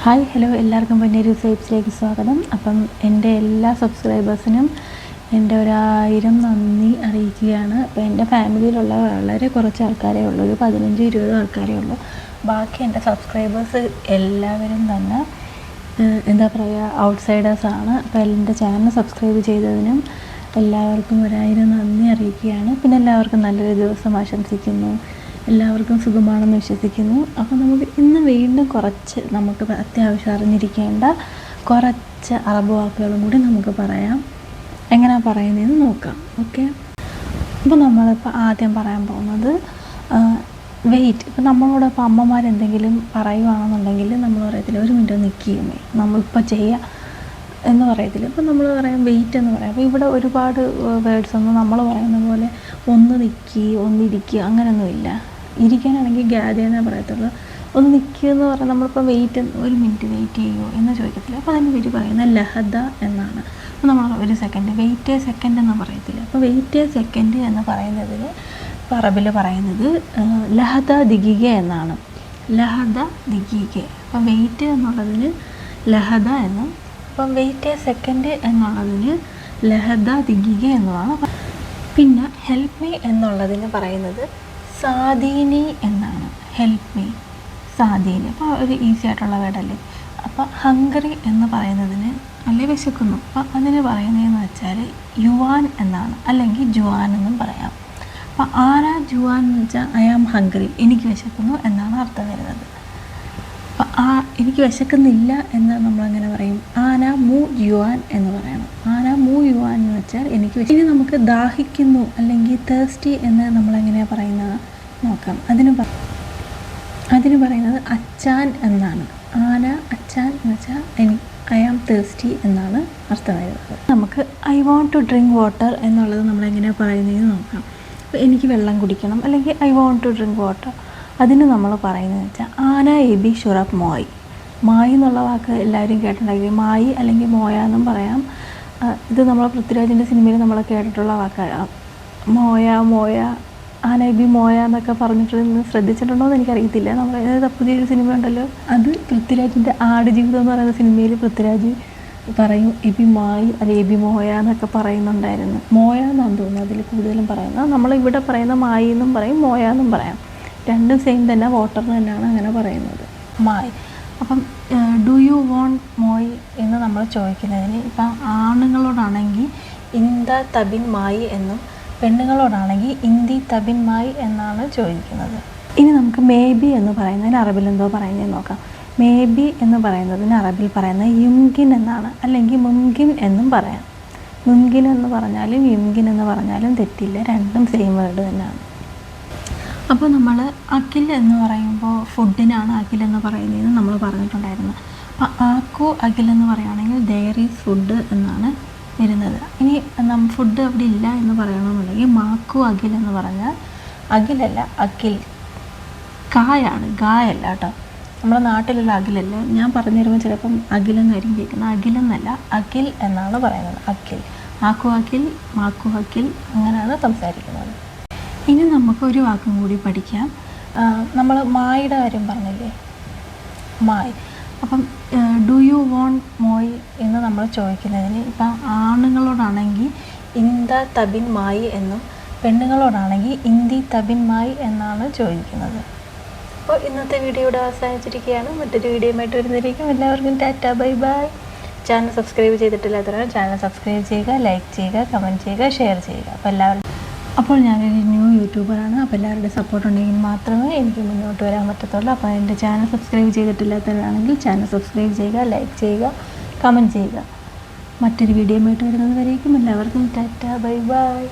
Hi hello എല്ലാവർക്കും പൊന്നേരി സൈബ്സിലേക്ക് സ്വാഗതം. അപ്പം എൻ്റെ എല്ലാ സബ്സ്ക്രൈബേഴ്സിനും എൻ്റെ 1000 നന്ദി അറിയിക്കുകയാണ്. അപ്പോൾ എൻ്റെ ഫാമിലിയിലുള്ള വളരെ കുറച്ച് ആൾക്കാരേ ഉള്ളൂ, ഒരു 15-20 ആൾക്കാരേ ഉള്ളൂ. ബാക്കി എൻ്റെ സബ്സ്ക്രൈബേഴ്സ് എല്ലാവരും തന്നെ എന്താ പറയുക, ഔട്ട്സൈഡേഴ്സാണ്. അപ്പോൾ എൻ്റെ ചാനൽ സബ്സ്ക്രൈബ് ചെയ്തതിനും എല്ലാവർക്കും 1000 നന്ദി അറിയിക്കുകയാണ്. പിന്നെ എല്ലാവർക്കും നല്ലൊരു ദിവസം ആശംസിക്കുന്നു. എല്ലാവർക്കും സുഖമാണെന്ന് വിശ്വസിക്കുന്നു. അപ്പോൾ നമുക്ക് ഇന്ന് വീണ്ടും കുറച്ച് നമുക്ക് അത്യാവശ്യം അറിഞ്ഞിരിക്കേണ്ട കുറച്ച് അറബ് വാക്കുകളും കൂടി നമുക്ക് പറയാം. എങ്ങനെയാണ് പറയുന്നതെന്ന് നോക്കാം. ഓക്കെ, അപ്പോൾ നമ്മളിപ്പോൾ ആദ്യം പറയാൻ പോകുന്നത് വെയിറ്റ്. ഇപ്പോൾ നമ്മളോടൊപ്പം അമ്മമാരെന്തെങ്കിലും പറയുകയാണെന്നുണ്ടെങ്കിൽ നമ്മൾ പറയത്തില്ല, ഒരു മിനിറ്റ് നിൽക്കുകയുമേ, നമ്മളിപ്പോൾ ചെയ്യുക എന്ന് പറയത്തില്ല. ഇപ്പോൾ നമ്മൾ പറയാം വെയിറ്റ് എന്ന് പറയാം. അപ്പോൾ ഇവിടെ ഒരുപാട് വേർഡ്സ് ഒന്നും നമ്മൾ പറയുന്ന പോലെ ഒന്ന് നിൽക്കുക, ഒന്നിരിക്കുക അങ്ങനെയൊന്നുമില്ല. ഇരിക്കാനാണെങ്കിൽ ഗാദി എന്നേ പറയത്തുള്ളൂ. ഒന്ന് നിൽക്കുക എന്ന് പറഞ്ഞാൽ നമ്മളിപ്പോൾ വെയിറ്റ്, ഒരു മിനിറ്റ് വെയിറ്റ് ചെയ്യുമോ എന്ന് ചോദിക്കത്തില്ല. അപ്പോൾ അതിന് പേര് പറയുന്നത് ലഹദ എന്നാണ്. അപ്പോൾ നമ്മൾ ഒരു സെക്കൻഡ്, വെയിറ്റ് എ സെക്കൻഡ് എന്ന് പറയത്തില്ല. അപ്പോൾ വെയിറ്റ് എ സെക്കൻഡ് എന്ന് പറയുന്നതിന് ഇപ്പോൾ അറബിൽ പറയുന്നത് ലഹദ ദിഗീഗ എന്നാണ്. ലഹദ ദിഗീഗ. അപ്പം വെയിറ്റ് എന്നുള്ളതിന് ലഹദ എന്നും, അപ്പം വെയിറ്റ് എ സെക്കൻഡ് എന്നുള്ളതിന് ലഹദ ദിഗീഗ എന്നുമാണ്. പിന്നെ ഹെൽപ്പ് മീ എന്നുള്ളതിന് പറയുന്നത് സാദീനി എന്നാണ്. ഹെൽപ്പ് മീ, സാദീനി. അപ്പോൾ ഒരു ഈസി ആയിട്ടുള്ള വേർഡല്ലേ. അപ്പോൾ ഹംഗറി എന്ന് പറയുന്നതിന് അല്ലെ വിശക്കുന്നു, അപ്പോൾ അതിന് പറയുന്നതെന്ന് വെച്ചാൽ യുവാൻ എന്നാണ്, അല്ലെങ്കിൽ ജുവാൻ എന്നും പറയാം. അപ്പോൾ ആന ജുവാൻ എന്ന് വെച്ചാൽ ഐ ആം ഹംഗറി, എനിക്ക് വിശക്കുന്നു എന്നാണ് അർത്ഥം വരുന്നത്. അപ്പോൾ എനിക്ക് വിശക്കുന്നില്ല എന്ന് നമ്മളങ്ങനെ പറയും, ആന മൂ യുവാൻ എന്ന് പറയണം. ആന മൂ യുവാൻ എന്ന് വെച്ചാൽ എനിക്ക് ഇനി നമുക്ക് ദാഹിക്കുന്നു അല്ലെങ്കിൽ തേഴ്സ്റ്റി എന്ന് നമ്മളെങ്ങനെയാണ് പറയുന്നത് നോക്കാം. അതിന് പറയുന്നത് അച്ചാൻ എന്നാണ്. ആന അച്ചാൻ എന്ന് വെച്ചാൽ ഐ ആം തേഴ്സ്റ്റി എന്നാണ് അർത്ഥം വരുന്നത്. നമുക്ക് I want to drink water എന്നുള്ളത് നമ്മളെങ്ങനെയാണ് പറയുന്നതെന്ന് നോക്കാം. അപ്പോൾ എനിക്ക് വെള്ളം കുടിക്കണം, അല്ലെങ്കിൽ I want to drink water. അതിന് നമ്മൾ പറയുന്നത് വെച്ചാൽ ആന എബി ഷുറബ് മോയ്. മായി എന്നുള്ള വാക്ക് എല്ലാവരും കേട്ടിട്ടുണ്ടായിരിക്കും. മായി അല്ലെങ്കിൽ മോയ എന്നും പറയാം. ഇത് നമ്മൾ പൃഥ്വിരാജിൻ്റെ സിനിമയിൽ നമ്മൾ കേട്ടിട്ടുള്ള വാക്കാണ്. മോയ ആന എബി മോയ എന്നൊക്കെ പറഞ്ഞിട്ട് ശ്രദ്ധിച്ചിട്ടുണ്ടോ എന്ന് എനിക്കറിയത്തില്ല. നമ്മൾ പുതിയൊരു സിനിമ ഉണ്ടല്ലോ, അത് പൃഥ്വിരാജിൻ്റെ ആടുജീവിതം എന്ന് പറയുന്ന സിനിമയിൽ പൃഥ്വിരാജ് പറയും എബി മായി അല്ലെ എബി മോയ എന്നൊക്കെ പറയുന്നുണ്ടായിരുന്നു. മോയ എന്നാണ് തോന്നുന്നു അതിൽ കൂടുതലും പറയുന്നത്. നമ്മളിവിടെ പറയുന്ന മായി എന്നും പറയും, മോയ എന്നും പറയാം. രണ്ടും സെയിം തന്നെ, വാട്ടർ തന്നെയാണ് അങ്ങനെ പറയുന്നത്, മായി. അപ്പം ഡു യു വോണ്ട് മോയ് എന്ന് നമ്മൾ ചോദിക്കുന്നതിന് ഇപ്പം ആണുങ്ങളോടാണെങ്കിൽ ഇന്ത തബിൻ മായി എന്നും, പെണ്ണുങ്ങളോടാണെങ്കിൽ ഇന്തി തബിൻ മായി എന്നാണ് ചോദിക്കുന്നത്. ഇനി നമുക്ക് മേ ബി എന്ന് പറയുന്നതിന് അറബിൽ എന്തോ പറയുന്നതെന്ന് നോക്കാം. മേ ബി എന്ന് പറയുന്നതിന് അറബിൽ പറയുന്നത് യുംകിൻ എന്നാണ്, അല്ലെങ്കിൽ മുംകിൻ എന്നും പറയാം. മുംകിൻ എന്ന് പറഞ്ഞാലും യുംകിൻ എന്ന് പറഞ്ഞാലും തെറ്റില്ല, രണ്ടും സെയിം വേർഡ് തന്നെയാണ്. അപ്പോൾ നമ്മൾ അഖിൽ എന്ന് പറയുമ്പോൾ ഫുഡിനാണ് അഖിൽ എന്ന് പറയുന്നതെന്ന് നമ്മൾ പറഞ്ഞിട്ടുണ്ടായിരുന്നു. അപ്പോൾ ആക്കു അഖിൽ എന്ന് പറയുകയാണെങ്കിൽ ദെയർ ഈസ് ഫുഡ് എന്നാണ് വരുന്നത്. ഇനി ഫുഡ് അവിടെ ഇല്ല എന്ന് പറയണമെന്നുണ്ടെങ്കിൽ മാക്കു അഖിൽ എന്ന് പറഞ്ഞാൽ അഖിലല്ല, അഖിൽ കായാണ്, ഗായല്ല കേട്ടോ. നമ്മുടെ നാട്ടിലുള്ള അഖിലല്ല. ഞാൻ പറഞ്ഞു തരുമ്പോൾ ചിലപ്പം അഖിലെന്നായിരിക്കും കേൾക്കുന്നത്. അഖിലെന്നല്ല, അഖിൽ എന്നാണ് പറയുന്നത്. അഖിൽ, ആക്കു അഖിൽ, മാക്കു അഖിൽ, അങ്ങനെയാണ് സംസാരിക്കുന്നത്. ഇനി നമുക്ക് ഒരു വാക്കും കൂടി പഠിക്കാം. നമ്മൾ മായുടെ കാര്യം പറഞ്ഞില്ലേ, മായി. അപ്പം ഡു യു വോണ്ട് മോയ് എന്ന് നമ്മൾ ചോദിക്കുന്നതിന് ഇപ്പം ആണുങ്ങളോടാണെങ്കിൽ ഇന്ത തബിൻ മായി എന്നും, പെണ്ണുങ്ങളോടാണെങ്കിൽ ഇന്തി തബിൻ മായി എന്നാണ് ചോദിക്കുന്നത്. അപ്പോൾ ഇന്നത്തെ വീഡിയോ ഇവിടെ അവസാനിച്ചിരിക്കുകയാണ്. മറ്റൊരു വീഡിയോയുമായിട്ട് വരുന്നതിലേക്കും എല്ലാവർക്കും tata, bye bye. Channel subscribe ചെയ്തിട്ടില്ലാത്തവരാണ് ചാനൽ സബ്സ്ക്രൈബ് ചെയ്യുക, ലൈക്ക് ചെയ്യുക, കമൻറ്റ് ചെയ്യുക, ഷെയർ ചെയ്യുക. അപ്പോൾ ഞാനൊരു ന്യൂ യൂട്യൂബറാണ്. അപ്പോൾ എല്ലാവരുടെ സപ്പോർട്ട് ഉണ്ടെങ്കിൽ മാത്രമേ എനിക്ക് മുന്നോട്ട് വരാൻ പറ്റത്തുള്ളൂ. അപ്പോൾ എൻ്റെ ചാനൽ സബ്സ്ക്രൈബ് ചെയ്തിട്ടില്ലാത്തവരാണെങ്കിൽ ചാനൽ സബ്സ്ക്രൈബ് ചെയ്യുക, ലൈക്ക് ചെയ്യുക, കമൻറ്റ് ചെയ്യുക. മറ്റൊരു വീഡിയോയുമായിട്ട് വരുന്നത് വരേക്കും എല്ലാവർക്കും ടാറ്റ, ബൈ ബൈ.